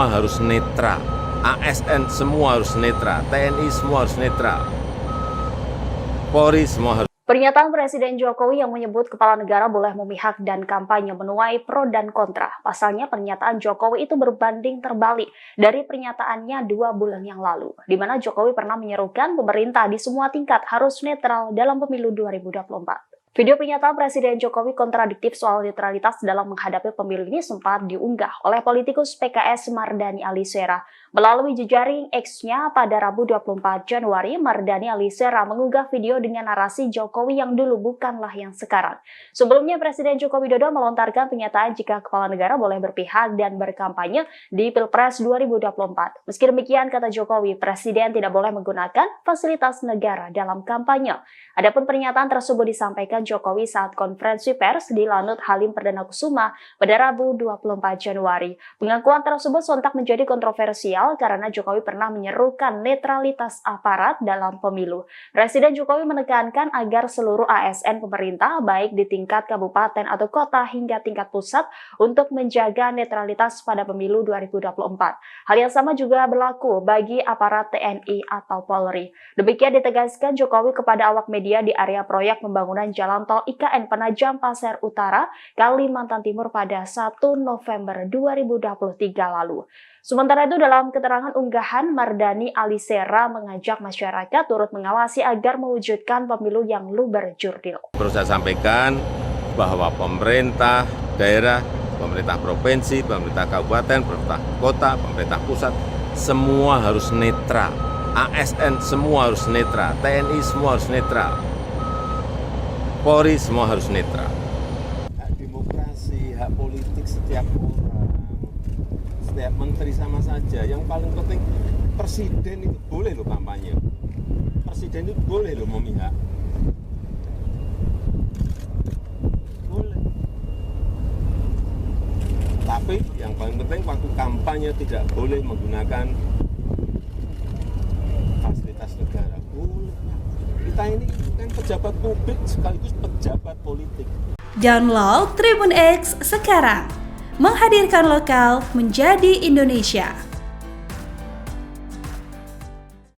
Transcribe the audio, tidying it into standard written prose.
harus netral, ASN semua harus netral, TNI semua harus netral, Polri semua harus. Pernyataan Presiden Jokowi yang menyebut kepala negara boleh memihak dan kampanye menuai pro dan kontra. Pasalnya pernyataan Jokowi itu berbanding terbalik dari pernyataannya 2 bulan yang lalu, di mana Jokowi pernah menyerukan pemerintah di semua tingkat harus netral dalam pemilu 2024. Video pernyataan Presiden Jokowi kontradiktif soal netralitas dalam menghadapi pemilu ini sempat diunggah oleh politikus PKS Mardhani Alisera. Melalui jejaring X-nya pada Rabu 24 Januari, Mardhani Alisera mengunggah video dengan narasi Jokowi yang dulu bukanlah yang sekarang. Sebelumnya, Presiden Joko Widodo melontarkan pernyataan jika kepala negara boleh berpihak dan berkampanye di Pilpres 2024. Meski demikian, kata Jokowi, Presiden tidak boleh menggunakan fasilitas negara dalam kampanye. Adapun pernyataan tersebut disampaikan Jokowi saat konferensi pers di Lanut Halim Perdana Kusuma pada Rabu 24 Januari. Pengakuan tersebut sontak menjadi kontroversial karena Jokowi pernah menyerukan netralitas aparat dalam pemilu. Presiden Jokowi menekankan agar seluruh ASN pemerintah, baik di tingkat kabupaten atau kota hingga tingkat pusat, untuk menjaga netralitas pada pemilu 2024. Hal yang sama juga berlaku bagi aparat TNI atau Polri. Demikian ditegaskan Jokowi kepada awak media di area proyek pembangunan Jalan Tol IKN Penajam Pasir Utara, Kalimantan Timur pada 1 November 2023 lalu. Sementara itu, dalam keterangan unggahan, Mardhani Alisera mengajak masyarakat turut mengawasi agar mewujudkan pemilu yang luber jurdil. Perlu saya sampaikan bahwa pemerintah daerah, pemerintah provinsi, pemerintah kabupaten, pemerintah kota, pemerintah pusat, semua harus netral. ASN semua harus netral, TNI semua harus netral, Polri semua harus netral. Hak demokrasi, hak politik setiap orang, setiap menteri sama saja. Yang paling penting presiden itu boleh loh kampanye. Presiden itu boleh loh memihak. Boleh. Tapi yang paling penting waktu kampanye tidak boleh menggunakan fasilitas negara. Boleh. Kita ini kan pejabat publik sekaligus pejabat politik. Download Tribun X sekarang, menghadirkan lokal menjadi Indonesia.